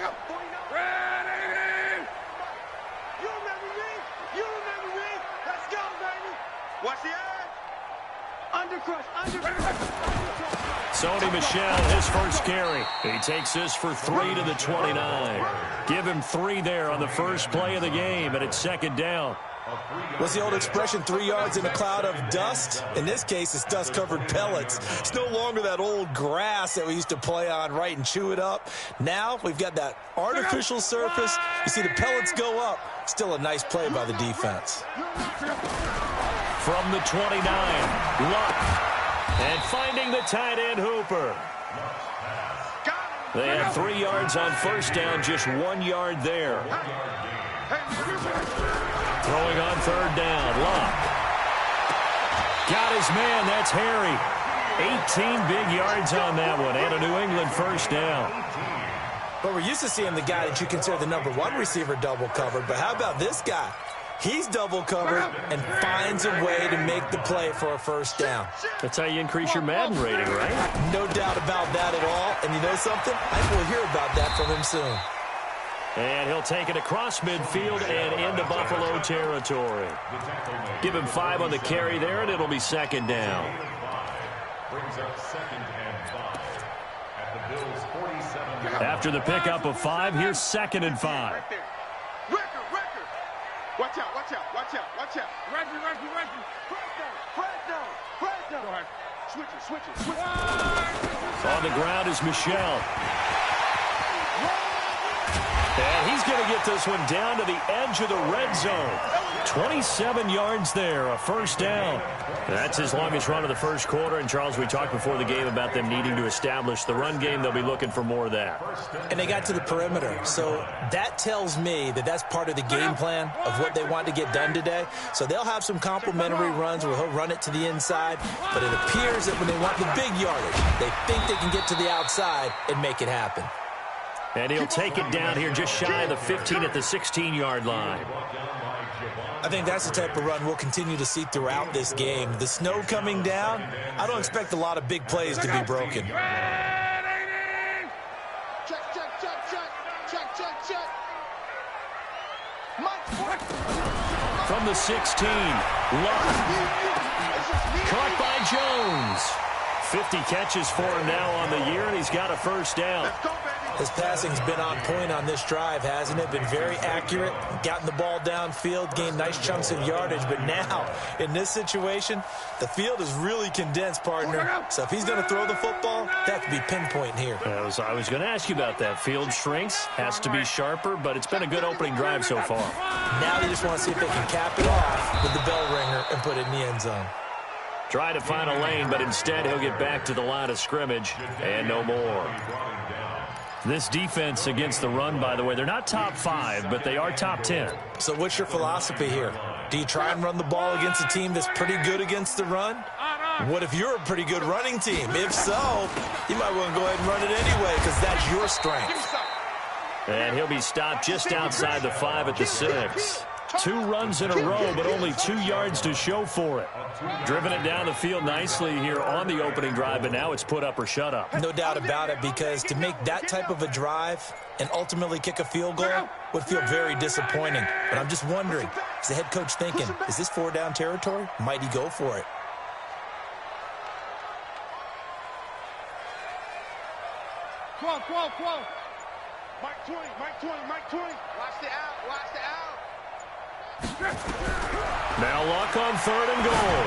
Ready! You remember me? You remember me? Let's go, baby! What's the ad? Undercrush, Sony Michel, his first carry. He takes this for 3 to the 29. Give him 3 there on the first play of the game, and it's second down. What's the old expression, 3 yards in a cloud of dust? In this case, it's dust-covered pellets. It's no longer that old grass that we used to play on, right, and chew it up. Now we've got that artificial surface. You see the pellets go up. Still a nice play by the defense. From the 29, Luck. And finding the tight end, Hooper. They had 3 yards on first down, just 1 yard there. Throwing on third down, Luck. Got his man, that's Harry. 18 big yards on that one, and a New England first down. But we're used to seeing the guy that you consider the #1 receiver double covered, but how about this guy? He's double covered and finds a way to make the play for a first down. That's how you increase your Madden rating, right? No doubt about that at all. And you know something? I think we'll hear about that from him soon. And he'll take it across midfield and into Buffalo territory. Give him 5 on the carry there, and it'll be second down. After the pickup of 5, here's 2nd and 5. Watch out, watch out, watch out, watch out. Reggie. Press down. Go ahead. Switch it. On the ground is Michel. And he's going to get this one down to the edge of the red zone. 27 yards there, a first down. That's his longest run of the first quarter. And, Charles, we talked before the game about them needing to establish the run game. They'll be looking for more of that. And they got to the perimeter. So that tells me that that's part of the game plan of what they want to get done today. So they'll have some complementary runs where he'll run it to the inside. But it appears that when they want the big yardage, they think they can get to the outside and make it happen. And he'll take it down here just shy of the 15 at the 16-yard line. I think that's the type of run we'll continue to see throughout this game. The snow coming down, I don't expect a lot of big plays to be broken. From the 16, Luck. Caught by Jones. 50 catches for him now on the year, and he's got a first down. His passing's been on point on this drive, hasn't it? Been very accurate, gotten the ball downfield, gained nice chunks of yardage. But now, in this situation, the field is really condensed, partner. So if he's going to throw the football, that has to be pinpoint here. I was going to ask you about that. Field shrinks, has to be sharper, but it's been a good opening drive so far. Now they just want to see if they can cap it off with the bell ringer and put it in the end zone. Try to find a lane, but instead he'll get back to the line of scrimmage and no more. This defense against the run, by the way, they're not top 5, but they are top 10. So what's your philosophy here? Do you try and run the ball against a team that's pretty good against the run? What if you're a pretty good running team? If so, you might want to go ahead and run it anyway because that's your strength. And he'll be stopped just outside the 5 at the 6. 2 runs in a row, but only 2 yards to show for it. Driven it down the field nicely here on the opening drive, but now it's put up or shut up. No doubt about it, because to make that type of a drive and ultimately kick a field goal would feel very disappointing. But I'm just wondering, is the head coach thinking, is this 4-down territory? Might he go for it? Mike 20. Watch the out. Now Luck on 3rd and goal.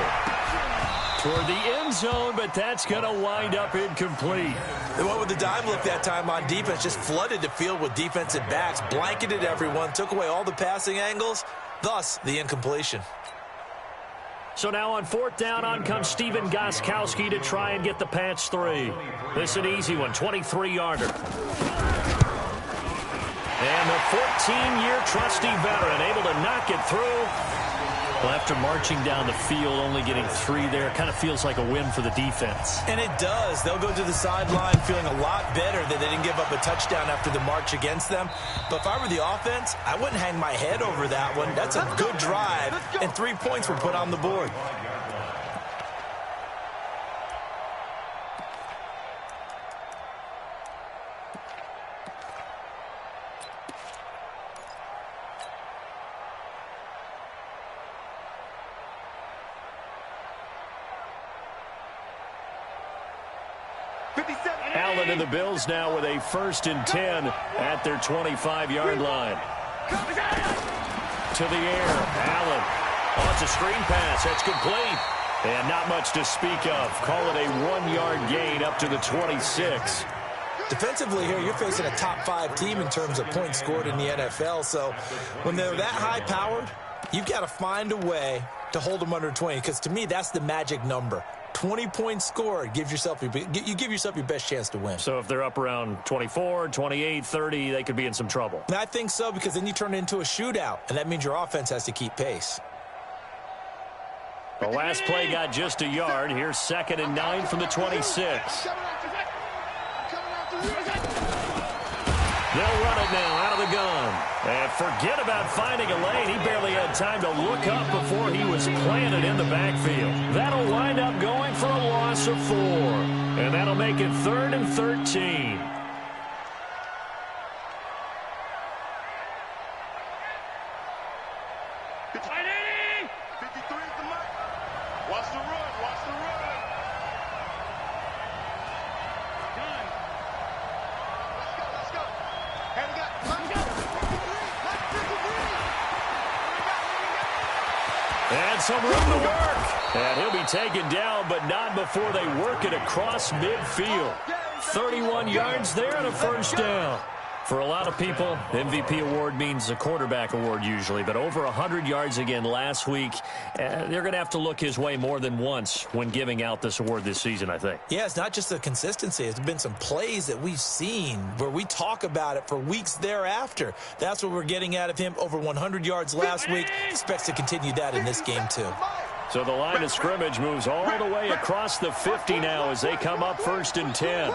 Toward the end zone, but that's going to wind up incomplete. They went with the dime look that time on defense, just flooded the field with defensive backs, blanketed everyone, took away all the passing angles, thus the incompletion. So now on 4th down, on comes Steven Gostkowski to try and get the patch 3. This is an easy one, 23-yarder. And the 14-year trusty veteran able to knock it through. Well, after marching down the field, only getting 3 there, kind of feels like a win for the defense. And it does. They'll go to the sideline feeling a lot better that they didn't give up a touchdown after the march against them. But if I were the offense, I wouldn't hang my head over that one. That's a good drive, and 3 points were put on the board. Allen and the Bills now with a 1st and 10 at their 25-yard line. To the air, Allen. Oh, it's a screen pass. That's complete. And not much to speak of. Call it a 1-yard gain up to the 26. Defensively here, you're facing a top-5 team in terms of points scored in the NFL. So when they're that high-powered, you've got to find a way to hold them under 20. Because to me, that's the magic number. 20 points scored, you give yourself your best chance to win. So if they're up around 24, 28, 30, they could be in some trouble. And I think so, because then you turn it into a shootout, and that means your offense has to keep pace. The last play got just a yard. Here's 2nd and 9 from the 26. They'll run it now out of the gun. And forget about finding a lane. He barely had time to look up before he was planted in the backfield. That'll wind up going for a loss of 4. And that'll make it 3rd and 13. And some room to work. And he'll be taken down, but not before they work it across midfield. 31 yards there and a 1st down. For a lot of people, MVP award means a quarterback award usually, but over 100 yards again last week. They're going to have to look his way more than once when giving out this award this season, I think. Yeah, it's not just the consistency. It's been some plays that we've seen where we talk about it for weeks thereafter. That's what we're getting out of him. Over 100 yards last week. Expects to continue that in this game, too. So the line of scrimmage moves all the way across the 50 now as they come up 1st and 10.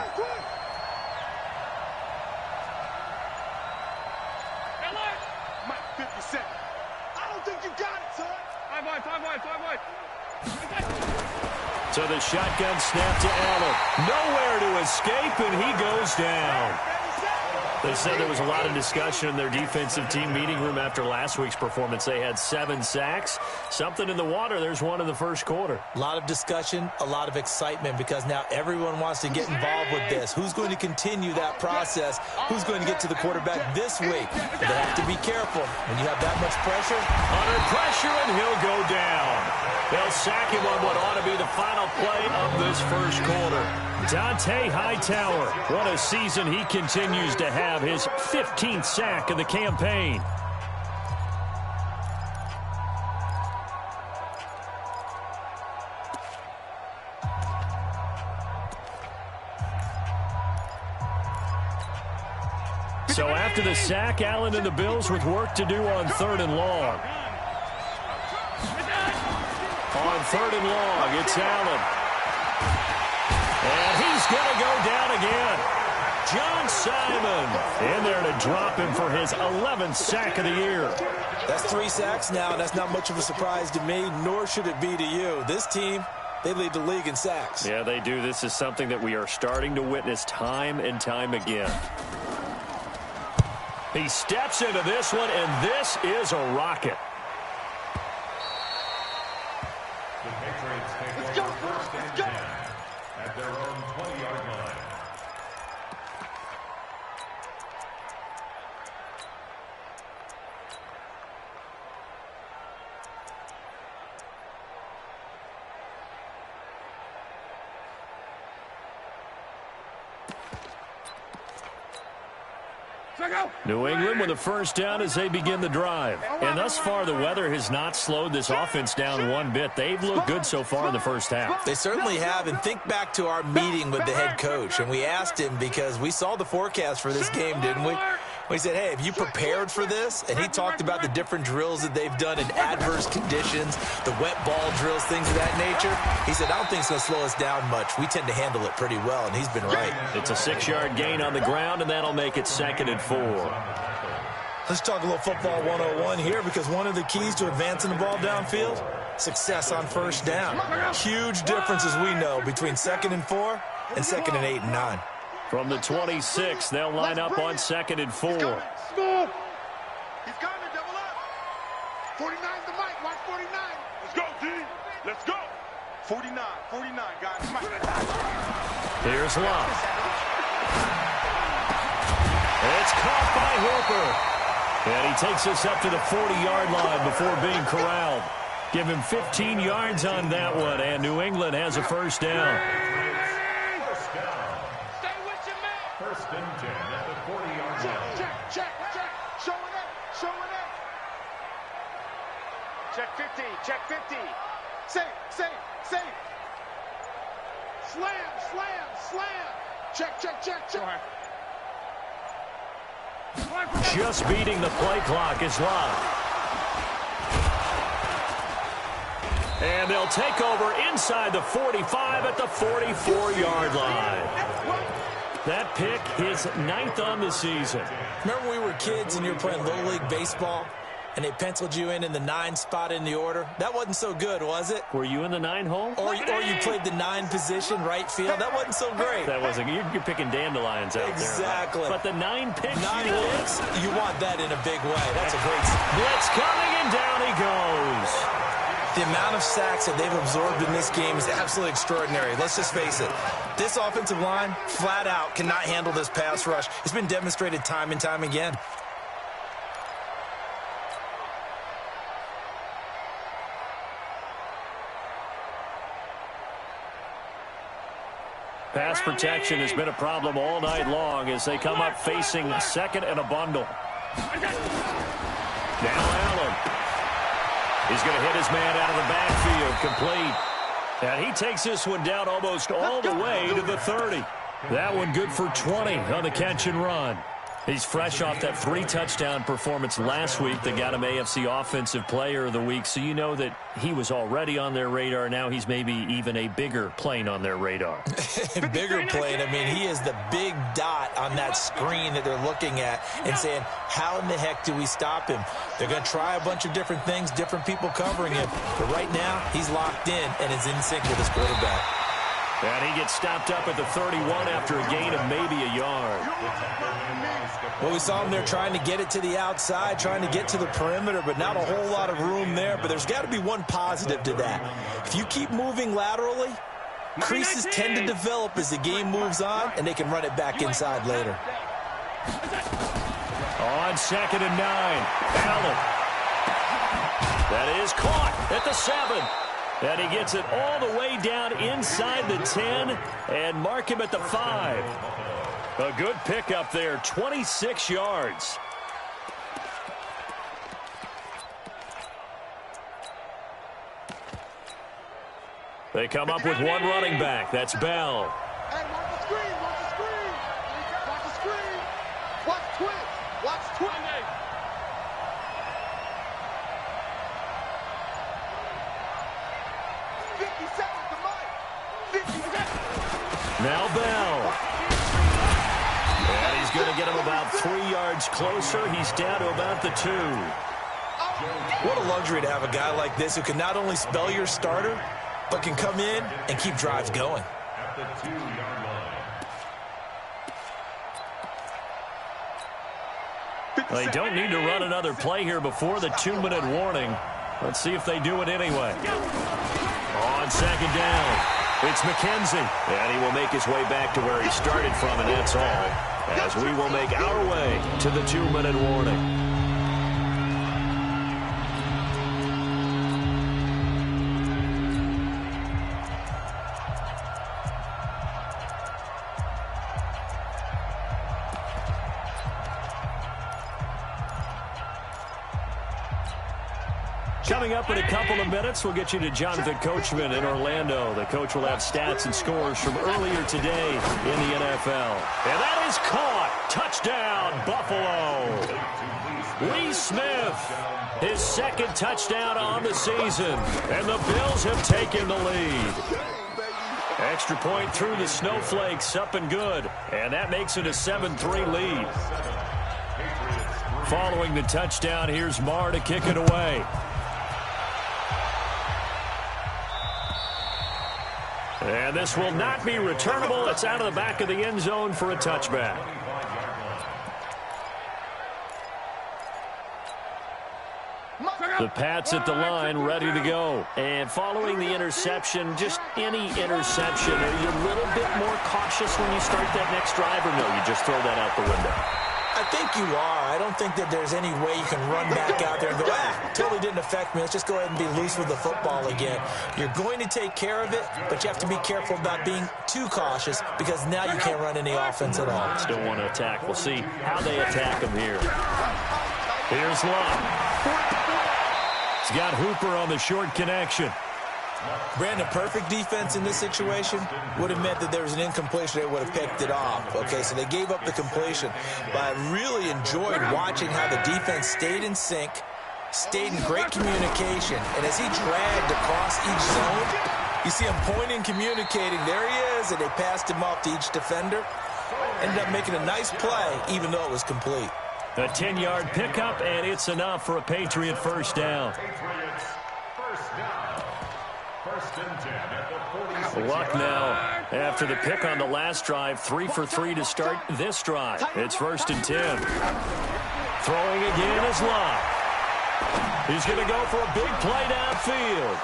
So the shotgun snap to Allen. Nowhere to escape, and he goes down. They said there was a lot of discussion in their defensive team meeting room after last week's performance. They had 7 sacks. Something in the water. There's one in the 1st quarter. A lot of discussion, a lot of excitement, because now everyone wants to get involved with this. Who's going to continue that process? Who's going to get to the quarterback this week? But they have to be careful. When you have that much pressure. Under pressure, and he'll go down. They'll sack him on what ought to be the final play of this 1st quarter. Dante Hightower, what a season he continues to have. His 15th sack of the campaign. So after the sack, Allen and the Bills with work to do on 3rd and long. On 3rd and long, it's Allen. And he's going to go down again. John Simon in there to drop him for his 11th sack of the year. That's 3 sacks now. That's not much of a surprise to me, nor should it be to you. This team, they lead the league in sacks. Yeah, they do. This is something that we are starting to witness time and time again. He steps into this one, and this is a rocket. Let's go. Let's go. At their own 20-yard line. New England with a 1st down as they begin the drive. And thus far, the weather has not slowed this offense down one bit. They've looked good so far in the 1st half. They certainly have. And think back to our meeting with the head coach. And we asked him, because we saw the forecast for this game, didn't we? We said, hey, have you prepared for this? And he talked about the different drills that they've done in adverse conditions, the wet ball drills, things of that nature. He said, I don't think it's going to slow us down much. We tend to handle it pretty well, and he's been right. It's a 6-yard gain on the ground, and that'll make it 2nd and 4. Let's talk a little football 101 here, because one of the keys to advancing the ball downfield, success on 1st down. Huge difference, as we know, between 2nd and 4 and 2nd and 8 and 9. From the 26, they'll line up on 2nd and 4. He's coming, double up. 49's the mic, watch 49. Let's go, D. Let's go. 49, guys. Here's Love. It's caught by Hooper. And he takes us up to the 40-yard line before being corralled. Give him 15 yards on that one, and New England has a first down. Stay with your man. First and 10 at the 40-yard line. Check. Showing up. Check 50. Safe. Slam. Check. Just beating the play clock is Love. And they'll take over inside the 45 at the 44-yard line. That pick, his 9th on the season. Remember when we were kids and you were playing Little League Baseball and they penciled you in the 9 spot in the order? That wasn't so good, was it? Were you in the 9 hole? Or you played the 9 position, right field? That wasn't so great. That wasn't. You're picking dandelions out exactly. there. Right? But the 9 picks. 9 picks, you want that in a big way. That's a great... Blitz coming, and down he goes. The amount of sacks that they've absorbed in this game is absolutely extraordinary. Let's just face it. This offensive line, flat out, cannot handle this pass rush. It's been demonstrated time and time again. Pass protection has been a problem all night long as they come up facing second and a bundle. Now Allen. He's going to hit his man out of the backfield, complete. And he takes this one down almost all the way to the 30. That one good for 20 on the catch and run. He's fresh off that 3-touchdown performance last week that got him AFC Offensive Player of the Week, so you know that he was already on their radar. Now he's maybe even a bigger plane on their radar. Bigger plane. I mean, he is the big dot on that screen that they're looking at and saying, how in the heck do we stop him? They're going to try a bunch of different things, different people covering him. But right now, he's locked in and is in sync with his quarterback. And he gets stopped up at the 31 after a gain of maybe a yard. Well, we saw him there trying to get it to the outside, trying to get to the perimeter, but not a whole lot of room there. But there's got to be one positive to that. If you keep moving laterally, creases tend to develop as the game moves on, and they can run it back inside later. On 2nd and 9, Allen. That is caught at the 7. And he gets it all the way down inside the 10 and mark him at the 5. A good pickup there, 26 yards. They come up with one running back. That's Bell. Hey, watch the screen. Watch twist. Now Bell. And he's going to get him about 3 yards closer. He's down to about the 2. What a luxury to have a guy like this who can not only spell your starter, but can come in and keep drives going. At the 2-yard line. They don't need to run another play here before the 2-minute warning. Let's see if they do it anyway. On 2nd down, it's McKenzie. And he will make his way back to where he started from, and that's all. As we will make our way to the 2-minute warning. Coming up in a couple of minutes, we'll get you to Jonathan Coachman in Orlando. The coach will have stats and scores from earlier today in the NFL. And that is caught. Touchdown, Buffalo. Lee Smith, his 2nd touchdown on the season. And the Bills have taken the lead. Extra point through the snowflakes, up and good. And that makes it a 7-3 lead. Following the touchdown, here's Marr to kick it away. And this will not be returnable. It's out of the back of the end zone for a touchback. The Pats at the line, ready to go. And following the interception, just any interception, are you a little bit more cautious when you start that next drive, or no, you just throw that out the window? I think you are. I don't think that there's any way you can run back out there and go, totally didn't affect me. Let's just go ahead and be loose with the football again. You're going to take care of it, but you have to be careful about being too cautious because now you can't run any offense at all. Still want to attack. We'll see how they attack him here. Here's Love. He's got Hooper on the short connection. Brandon, perfect defense in this situation would have meant that there was an incompletion. They would have picked it off. Okay, so they gave up the completion. But I really enjoyed watching how the defense stayed in sync, stayed in great communication. And as he dragged across each zone, you see him pointing, communicating. There he is, and they passed him off to each defender. Ended up making a nice play, even though it was complete. A 10-yard pickup, and it's enough for a Patriot first down. Luck now after the pick on the last drive, 3 for 3 to start this drive. It's 1st and 10. Throwing again is Luck. He's going to go for a big play downfield.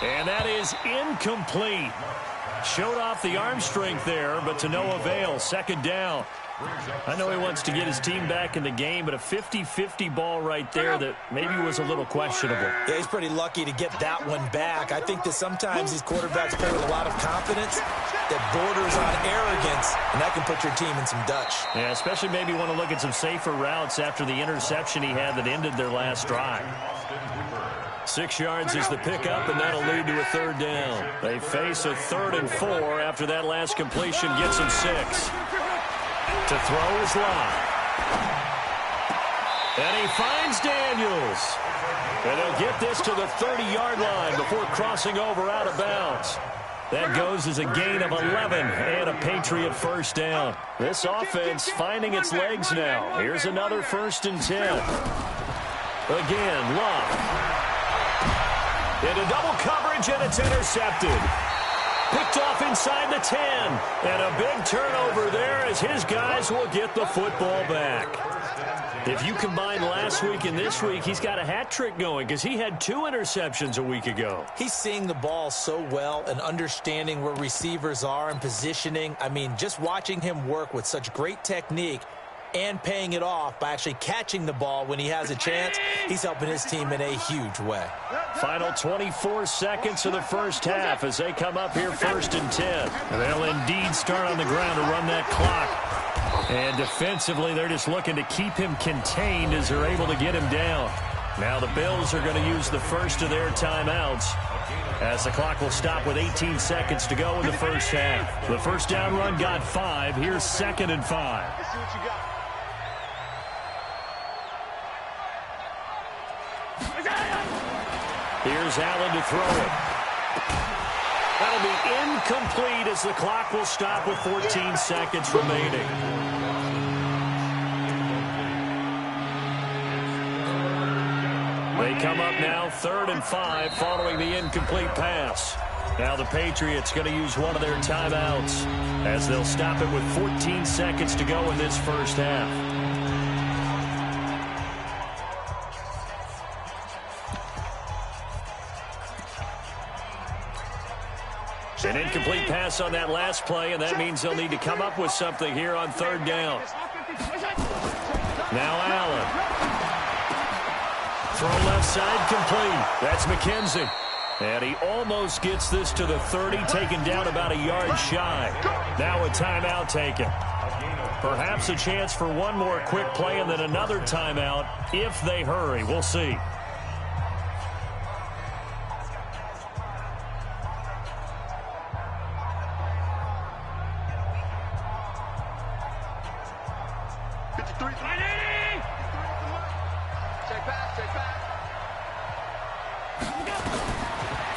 And that is incomplete. Showed off the arm strength there, but to no avail. 2nd down. I know he wants to get his team back in the game, but a 50-50 ball right there that maybe was a little questionable. Yeah, he's pretty lucky to get that one back. I think that sometimes these quarterbacks play with a lot of confidence that borders on arrogance, and that can put your team in some Dutch. Yeah, especially maybe want to look at some safer routes after the interception he had that ended their last drive. 6 yards is the pickup, and that'll lead to a 3rd down. They face a 3rd and 4 after that last completion gets them 6. To throw is Lott. And he finds Daniels. And he'll get this to the 30-yard line before crossing over out of bounds. That goes as a gain of 11 and a Patriot first down. This offense finding its legs now. Here's another 1st and 10. Again, Lott. Into double coverage, and it's intercepted. Picked off inside the 10. And a big turnover there as his guys will get the football back. If you combine last week and this week, he's got a hat trick going because he had 2 interceptions a week ago. He's seeing the ball so well and understanding where receivers are and positioning. I mean, just watching him work with such great technique and paying it off by actually catching the ball when he has a chance, he's helping his team in a huge way. Final 24 seconds of the first half as they come up here 1st and 10. And they'll indeed start on the ground to run that clock. And defensively, they're just looking to keep him contained as they're able to get him down. Now the Bills are going to use the first of their timeouts as the clock will stop with 18 seconds to go in the first half. The first down run got 5. Here's 2nd and 5. Here's Allen to throw it. That'll be incomplete as the clock will stop with 14 seconds remaining. They come up now 3rd and 5 following the incomplete pass. Now the Patriots going to use one of their timeouts as they'll stop it with 14 seconds to go in this first half. An incomplete pass on that last play, and that means they'll need to come up with something here on 3rd down. Now Allen. Throw left side complete. That's McKenzie. And he almost gets this to the 30, taken down about a yard shy. Now a timeout taken. Perhaps a chance for one more quick play and then another timeout if they hurry. We'll see.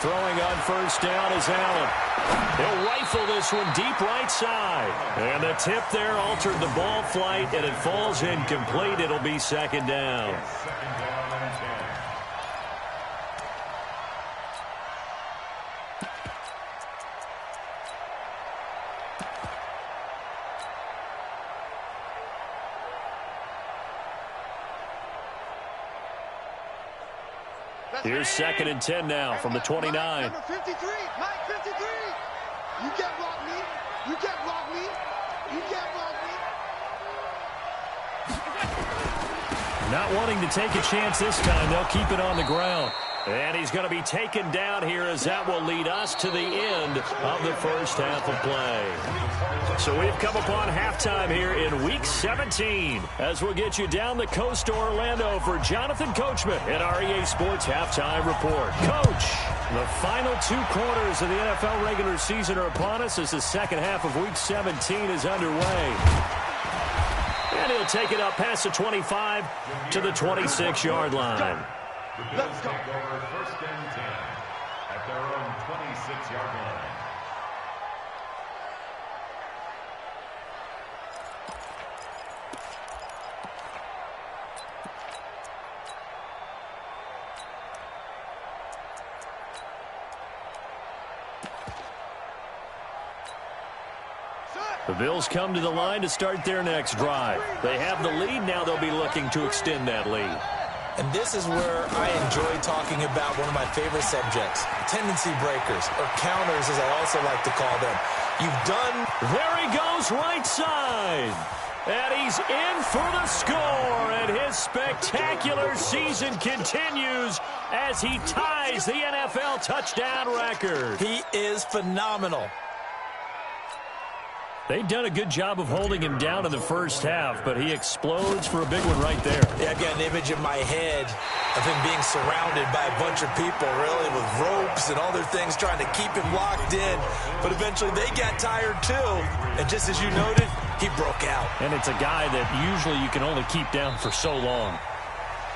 Throwing on first down is Allen. He'll rifle this one deep right side. And the tip there altered the ball flight, and it falls incomplete. It'll be 2nd down. Here's 2nd and 10 now from the 29. Number 53, Mike 53. You can't block me. You can't block me. You can't block me. Not wanting to take a chance this time, they'll keep it on the ground. And he's going to be taken down here as that will lead us to the end of the first half of play. So we've come upon halftime here in Week 17 as we'll get you down the coast to Orlando for Jonathan Coachman at our EA Sports Halftime Report. Coach, the final 2 quarters of the NFL regular season are upon us as the second half of Week 17 is underway. And he'll take it up past the 25 to the 26-yard line. Let's go. First and 10 at their own 26-yard line. The Bills come to the line to start their next drive. They have the lead. Now they'll be looking to extend that lead. And this is where I enjoy talking about one of my favorite subjects, tendency breakers, or counters as I also like to call them. You've done... There he goes, right side. And he's in for the score. And his spectacular season continues as he ties the NFL touchdown record. He is phenomenal. They've done a good job of holding him down in the first half, but he explodes for a big one right there. Yeah, I've got an image in my head of him being surrounded by a bunch of people, really, with ropes and other things trying to keep him locked in. But eventually they got tired, too. And just as you noted, he broke out. And it's a guy that usually you can only keep down for so long.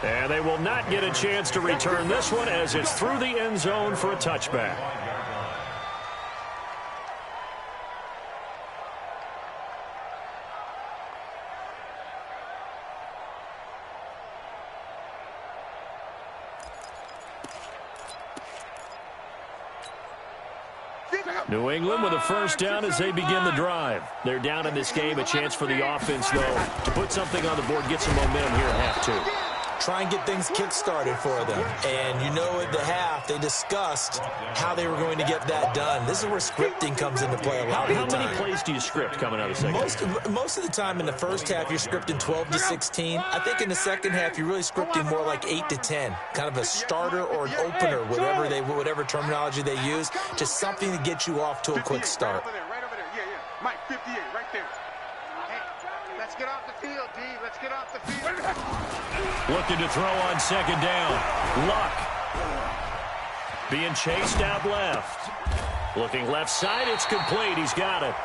And they will not get a chance to return this one as it's through the end zone for a touchback. New England with a first down as they begin the drive. They're down in this game. A chance for the offense, though, to put something on the board, get some momentum here at half 2. Try and get things kick-started for them. And you know at the half, they discussed how they were going to get that done. This is where scripting comes into play a lot of the time. How many plays do you script coming out of the second? Most of the time in the first half, you're scripting 12 to 16. I think in the second half, you're really scripting more like 8 to 10. Kind of a starter or an opener, whatever terminology they use. Just something to get you off to a quick start. Right over there. Yeah. Mike, 58, right there. Hey, let's get off the field, D. Let's get off the field. Looking to throw on second down. Luck. Being chased out left. Looking left side, it's complete. He's got it.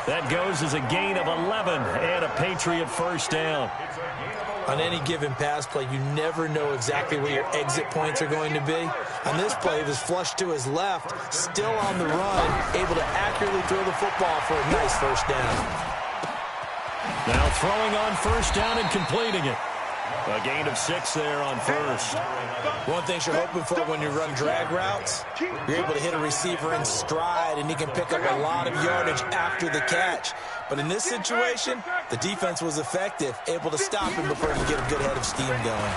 That goes as a gain of 11 and a Patriot first down. On any given pass play, you never know exactly where your exit points are going to be. On this play, it was flushed to his left, still on the run, able to accurately throw the football for a nice first down. Now throwing on first down and completing it. A gain of 6 there on first. One thing you're hoping for when you run drag routes, you're able to hit a receiver in stride, and he can pick up a lot of yardage after the catch. But in this situation, the defense was effective, able to stop him before he could get a good head of steam going.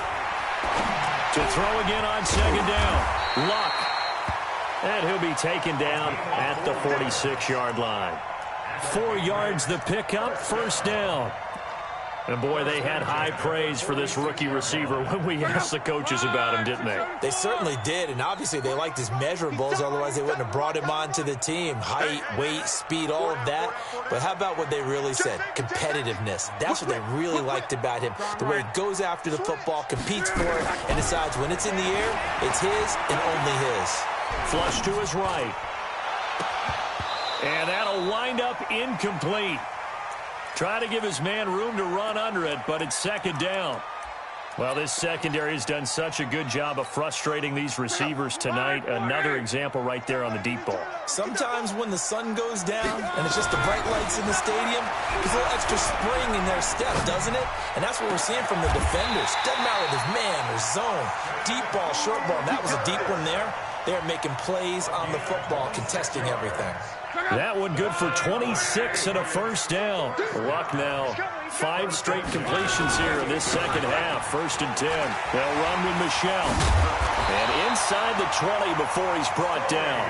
To throw again on second down. Luck. And he'll be taken down at the 46-yard line. 4 yards the pickup, first down. And, boy, they had high praise for this rookie receiver when we asked the coaches about him, didn't they? They certainly did, and obviously they liked his measurables, otherwise they wouldn't have brought him onto the team. Height, weight, speed, all of that. But how about what they really said? Competitiveness. That's what they really liked about him. The way he goes after the football, competes for it, and decides when it's in the air, it's his and only his. Flush to his right. And that'll wind up incomplete. Try to give his man room to run under it, but it's second down. Well, this secondary has done such a good job of frustrating these receivers tonight. Another example right there on the deep ball. Sometimes when the sun goes down and it's just the bright lights in the stadium, there's a little extra spring in their step, doesn't it? And that's what we're seeing from the defenders. Doesn't matter if it's man or zone, deep ball, short ball. That was a deep one there. They're making plays on the football, contesting everything. That one good for 26 and a first down. Luck now. 5 straight completions here in this second half. 1st and 10. They'll run with Michelle. And inside the 20 before he's brought down.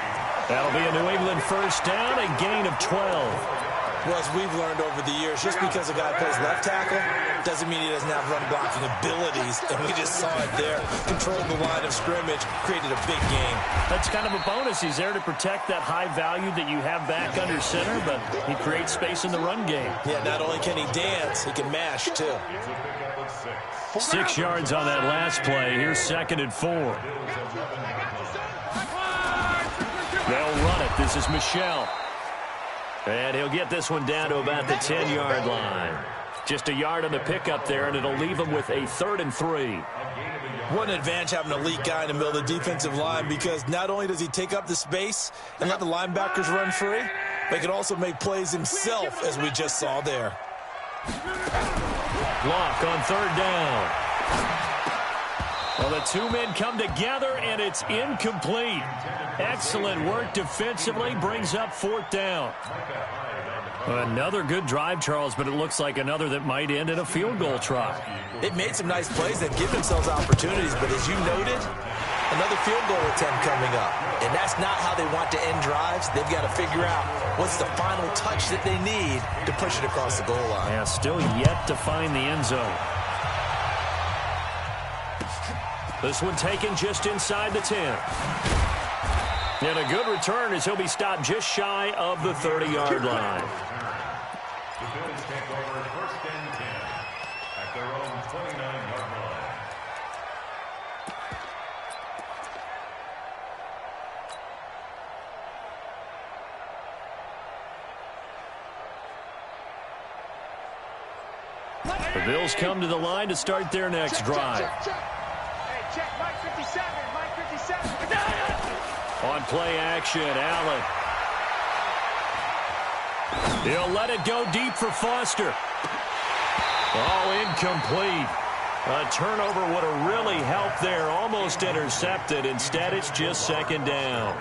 That'll be a New England first down, a gain of 12. Well, as we've learned over the years, just because a guy plays left tackle doesn't mean he doesn't have run-blocking abilities. And we just saw it there. Controlled the line of scrimmage, created a big game. That's kind of a bonus. He's there to protect that high value that you have back under center, but he creates space in the run game. Yeah, not only can he dance, he can mash, too. 6 yards on that last play. Here's 2nd and 4. They'll run it. This is Michelle. And he'll get this one down to about the 10-yard line. Just a yard on the pickup there, and it'll leave him with a 3rd and 3. What an advantage having an elite guy in the middle of the defensive line, because not only does he take up the space and let the linebackers run free, but he can also make plays himself, as we just saw there. Block on 3rd down. Well, the 2 men come together, and it's incomplete. Excellent work defensively, brings up 4th down. Another good drive, Charles, but it looks like another that might end in a field goal try. They've made some nice plays that give themselves opportunities, but as you noted, another field goal attempt coming up. And that's not how they want to end drives. They've got to figure out what's the final touch that they need to push it across the goal line. Yeah, still yet to find the end zone. This one taken just inside the 10. And a good return as he'll be stopped just shy of the 30-yard line. The Bills take over 1st and 10 at their own 29-yard line. The Bills come to the line to start their next drive. Check, Mike 57, Mike 57. On play action, Allen. He'll let it go deep for Foster. Oh, incomplete. A turnover would have really helped there. Almost intercepted. Instead, it's just 2nd down.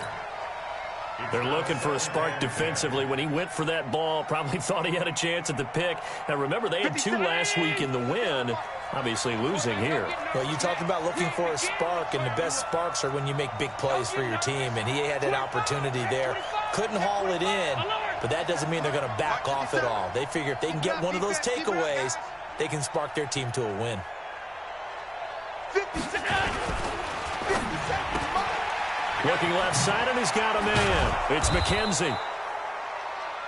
They're looking for a spark defensively. When he went for that ball, probably thought he had a chance at the pick. Now, remember, they had 2 last week in the win. Obviously losing here. Well, you talked about looking for a spark, and the best sparks are when you make big plays for your team, and he had an opportunity there. Couldn't haul it in, but that doesn't mean they're going to back off at all. They figure if they can get one of those takeaways, they can spark their team to a win. 50 seconds. Looking left side, and he's got a man. It's McKenzie.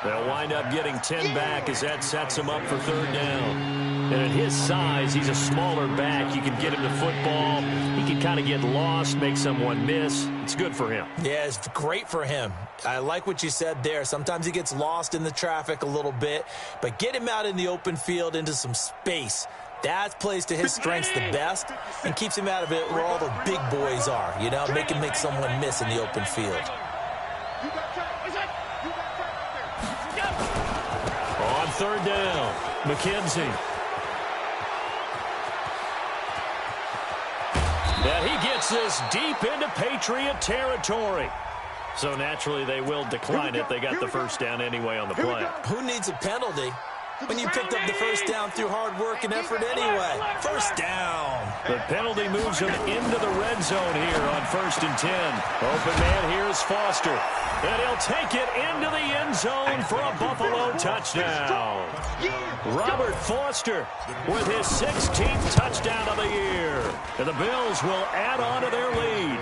They'll wind up getting 10 back as that sets him up for 3rd down. And at his size, he's a smaller back. You can get him the football. He can kind of get lost, make someone miss. It's good for him. Yeah, it's great for him. I like what you said there. Sometimes he gets lost in the traffic a little bit, but get him out in the open field into some space. That plays to his strengths the best and keeps him out of it where all the big boys are, you know, make someone miss in the open field. On 3rd down, McKenzie. And he gets this deep into Patriot territory. So naturally they will decline it. They got the first down anyway on the play. Who needs a penalty when you picked up the first down through hard work and effort anyway? First down. The penalty moves him into the red zone here on 1st and 10. Open man here is Foster. And he'll take it into the end zone for a Buffalo touchdown. Robert Foster with his 16th touchdown of the year. And the Bills will add on to their lead.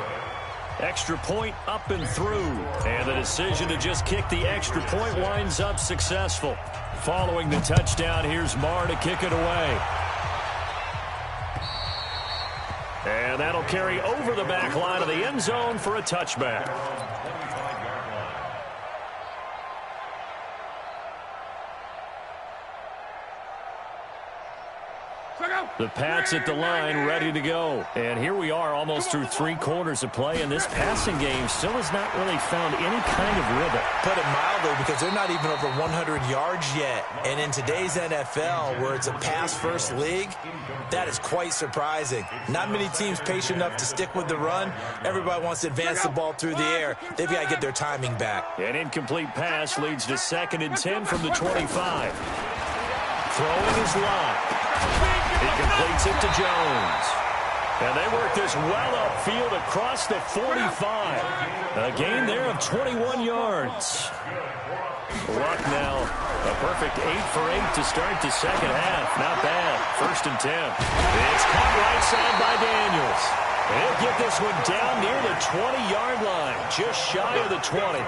Extra point up and through. And the decision to just kick the extra point winds up successful. Following the touchdown, here's Marr to kick it away. And that'll carry over the back line of the end zone for a touchback. The Pats at the line, ready to go. And here we are almost through 3 quarters of play, and this passing game still has not really found any kind of rhythm. Put it mildly, because they're not even over 100 yards yet. And in today's NFL, where it's a pass-first league, that is quite surprising. Not many teams patient enough to stick with the run. Everybody wants to advance the ball through the air. They've got to get their timing back. An incomplete pass leads to 2nd and 10 from the 25. Throwing his line. He completes it to Jones. And they work this well upfield across the 45. A gain there of 21 yards. Luck now. A perfect 8 for 8 to start the second half. Not bad. 1st and 10. It's caught right side by Daniels. He'll get this one down near the 20-yard line. Just shy of the 20.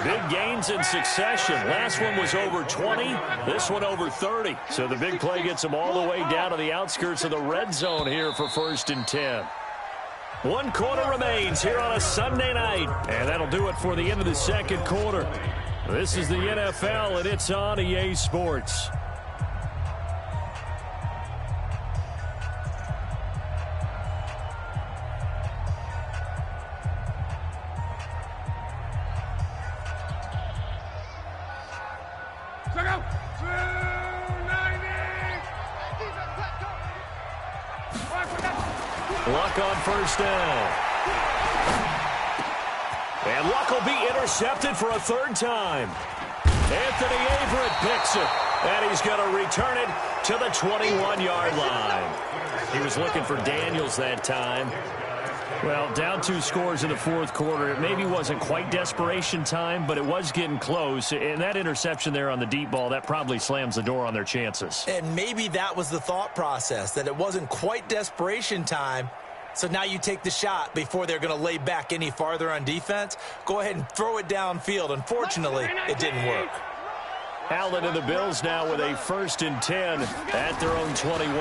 Big gains in succession. Last one was over 20. This one over 30. So the big play gets them all the way down to the outskirts of the red zone here for 1st and 10. 1 quarter remains here on a Sunday night. And that'll do it for the end of the 2nd quarter. This is the NFL, and it's on EA Sports. Luck on 1st down. And Luck will be intercepted for a 3rd time. Anthony Averett picks it. And he's going to return it to the 21-yard line. He was looking for Daniels that time. Well, down 2 scores in the 4th quarter. It maybe wasn't quite desperation time, but it was getting close. And that interception there on the deep ball, that probably slams the door on their chances. And maybe that was the thought process, that it wasn't quite desperation time. So now you take the shot before they're going to lay back any farther on defense. Go ahead and throw it downfield. Unfortunately, it didn't work. Allen and the Bills now with a 1st and 10 at their own 21.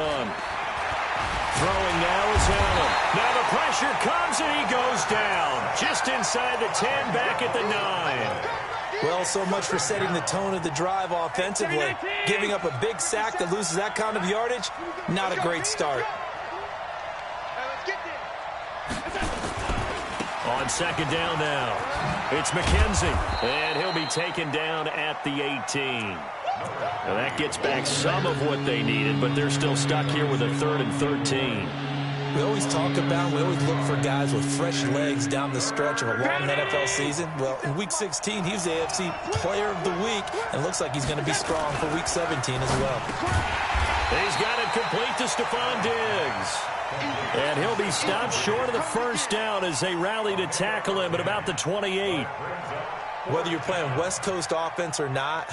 Throwing now is Allen. Now the pressure comes and he goes down. Just inside the 10, back at the 9. Well, so much for setting the tone of the drive offensively. Giving up a big sack that loses that kind of yardage, not a great start. On 2nd down now, it's McKenzie, and he'll be taken down at the 18. Now that gets back some of what they needed, but they're still stuck here with a 3rd and 13. We always look for guys with fresh legs down the stretch of a long NFL season. Well, in Week 16, he was the AFC Player of the Week, and looks like he's going to be strong for Week 17 as well. He's got it complete to Stephon Diggs. And he'll be stopped short of the 1st down as they rally to tackle him at about the 28. Whether you're playing West Coast offense or not,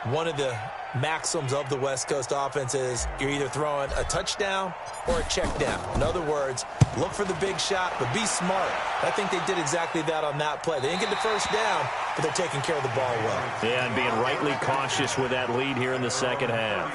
one of the maxims of the West Coast offense is you're either throwing a touchdown or a check down. In other words, look for the big shot, but be smart. I think they did exactly that on that play. They didn't get the 1st down, but they're taking care of the ball well. Yeah, and being rightly cautious with that lead here in the 2nd half.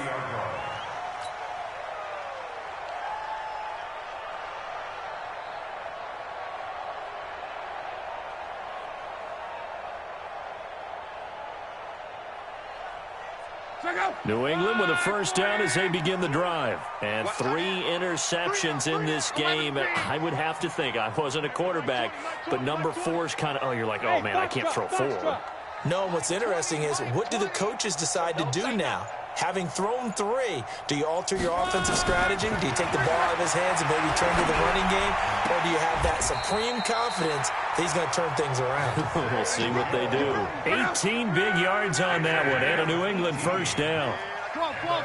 New England with a 1st down as they begin the drive. And 3 interceptions in this game. I would have to think, I wasn't a quarterback, but number 4's kind of, you're like, oh man, I can't throw 4. No, what's interesting is, what do the coaches decide to do now? Having thrown 3, do you alter your offensive strategy? Do you take the ball out of his hands and maybe turn to the running game? Or do you have that supreme confidence that he's going to turn things around? We'll see what they do. 18 big yards on that one, and a New England 1st down.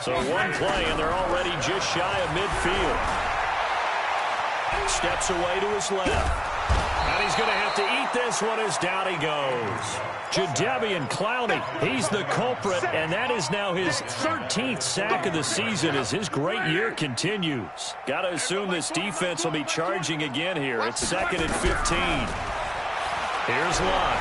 So 1 play, and they're already just shy of midfield. Steps away to his left. And he's going to have to eat this one as down he goes. Jadeveon Clowney, he's the culprit, and that is now his 13th sack of the season as his great year continues. Got to assume this defense will be charging again here. It's 2nd and 15. Here's Lott.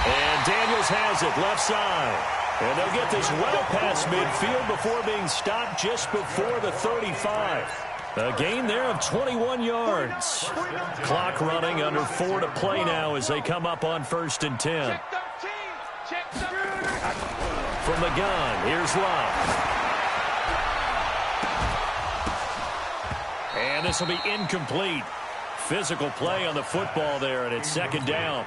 And Daniels has it, left side. And they'll get this well past midfield before being stopped just before the 35. A gain there of 21 yards. Clock running, under 4 to play now as they come up on 1st and 10. from the gun. Here's Love. And this will be incomplete. Physical play on the football there, and it's second down.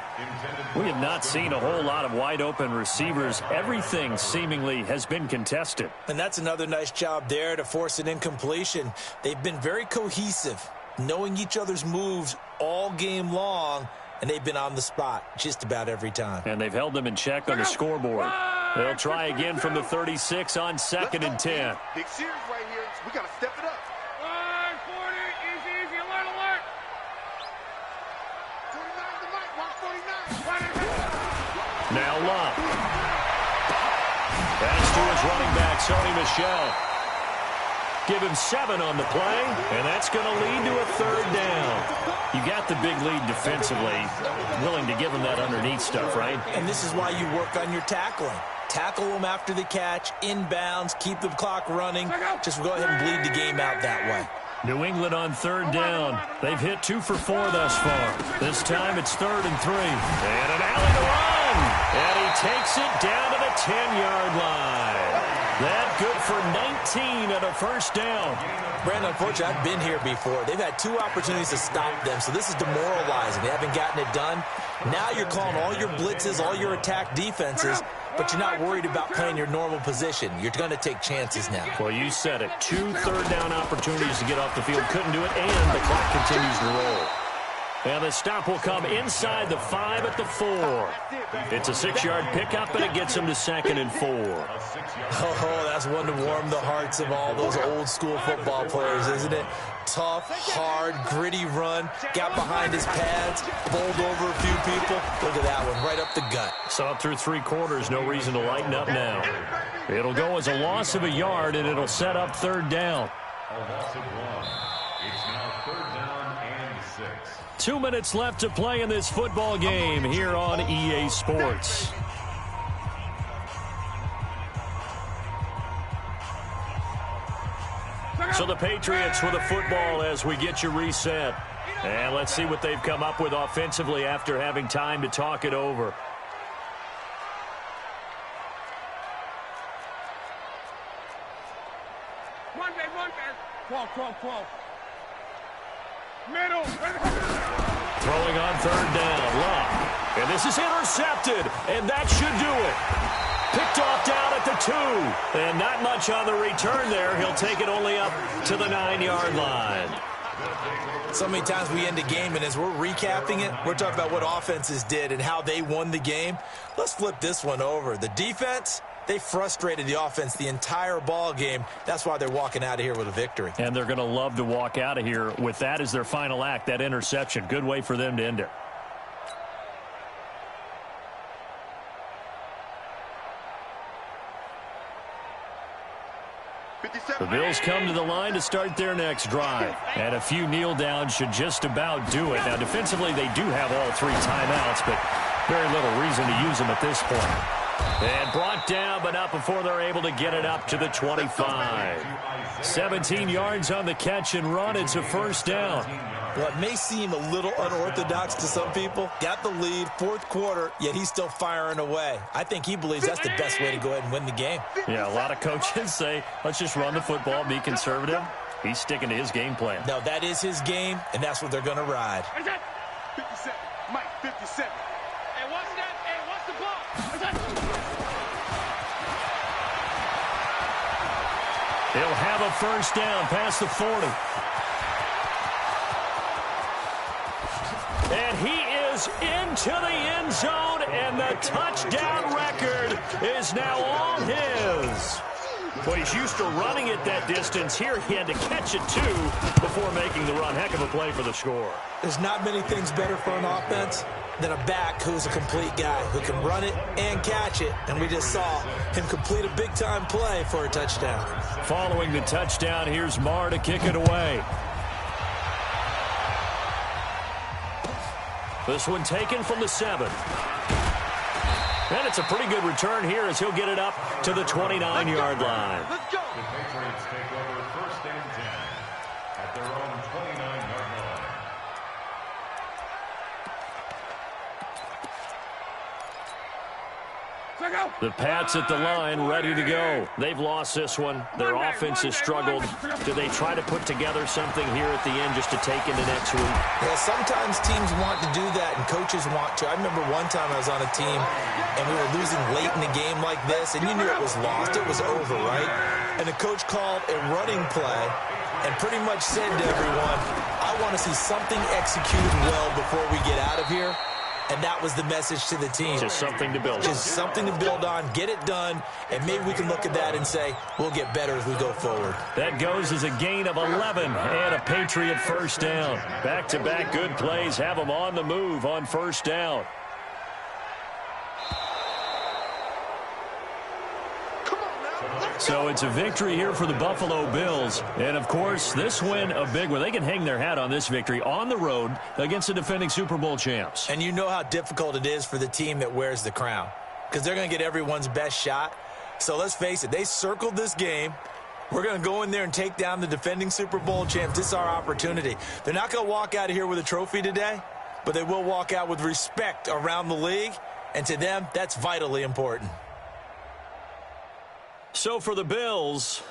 We have not seen a whole lot of wide-open receivers. Everything seemingly has been contested. And that's another nice job there to force an incompletion. They've been very cohesive, knowing each other's moves all game long, and they've been on the spot just about every time. And they've held them in check on the scoreboard. They'll try again from the 36 on 2nd and 10. Big series right here. We got to step it up. Now Love. That's to his running back, Sony Michel. Give him 7 on the play, and that's going to lead to a 3rd down. You got the big lead defensively. Willing to give him that underneath stuff, right? And this is why you work on your tackling. Tackle them after the catch, inbounds, keep the clock running. Just go ahead and bleed the game out that way. New England on 3rd down. They've hit 2 for 4 thus far. This time it's 3rd and 3. And an alley to run. And he takes it down to the 10-yard line. That good for 19 and a 1st down. Brandon, unfortunately, I've been here before. They've had 2 opportunities to stop them, so this is demoralizing. They haven't gotten it done. Now you're calling all your blitzes, all your attack defenses, but you're not worried about playing your normal position. You're going to take chances now. Well, you said it. 2 3rd down opportunities to get off the field. Couldn't do it, and the clock continues to roll. And the stop will come inside the 5 at the 4. It's a 6-yard pickup, and it gets him to 2nd and 4. Oh, that's one to warm the hearts of all those old-school football players, isn't it? Tough, hard, gritty run. Got behind his pads, bowled over a few people. Look at that one, right up the gut. Saw it through 3 quarters. No reason to lighten up now. It'll go as a loss of a yard, and it'll set up 3rd down. A loss of 1. It's now 3rd down and 6. 2 minutes left to play in this football game here on EA Sports. So the Patriots with a football as we get you reset. And let's see what they've come up with offensively after having time to talk it over. One day. 12. Middle. Throwing on 3rd down. Love. And this is intercepted. And that should do it. Picked off down at the 2. And not much on the return there. He'll take it only up to the 9-yard line. So many times we end a game, and as we're recapping it, we're talking about what offenses did and how they won the game. Let's flip this one over. The defense, they frustrated the offense the entire ball game. That's why they're walking out of here with a victory. And they're going to love to walk out of here with that as their final act, that interception. Good way for them to end it. The Bills come to the line to start their next drive. And a few kneel downs should just about do it. Now, defensively, they do have all 3 timeouts, but very little reason to use them at this point. And brought down, but not before they're able to get it up to the 25. 17 yards on the catch and run. It's a 1st down. Well, it may seem a little unorthodox to some people. Got the lead, 4th quarter, yet he's still firing away. I think he believes that's the best way to go ahead and win the game. Yeah, a lot of coaches say, let's just run the football, be conservative. He's sticking to his game plan. No, that is his game, and that's what they're going to ride. 57. Mike, 57. Hey, what's that? Hey, what's the ball? He'll have a 1st down past the 40. And he is into the end zone, and the touchdown record is now all his. Well, he's used to running it that distance. Here he had to catch it, too, before making the run. Heck of a play for the score. There's not many things better for an offense than a back who's a complete guy, who can run it and catch it. And we just saw him complete a big-time play for a touchdown. Following the touchdown, here's Marr to kick it away. This one taken from the 7. And it's a pretty good return here as he'll get it up to the 29-yard line. Let's go. The Patriots take over 1st and 10 at their own 29-yard line. The Pats at the line, ready to go. They've lost this one. Their offense has struggled. Do they try to put together something here at the end just to take into next week? Yeah, sometimes teams want to do that, and coaches want to. I remember one time I was on a team, and we were losing late in the game like this, and you knew it was lost. It was over, right? And the coach called a running play and pretty much said to everyone, I want to see something executed well before we get out of here. And that was the message to the team. Just something to build on. Just something to build on, get it done, and maybe we can look at that and say, we'll get better as we go forward. That goes as a gain of 11 and a Patriot first down. Back-to-back good plays have them on the move on first down. So it's a victory here for the Buffalo Bills. And, of course, this win a big one. They can hang their hat on this victory on the road against the defending Super Bowl champs. And you know how difficult it is for the team that wears the crown, because they're going to get everyone's best shot. So let's face it, they circled this game. We're going to go in there and take down the defending Super Bowl champs. This is our opportunity. They're not going to walk out of here with a trophy today, but they will walk out with respect around the league. And to them, that's vitally important. So for the Bills,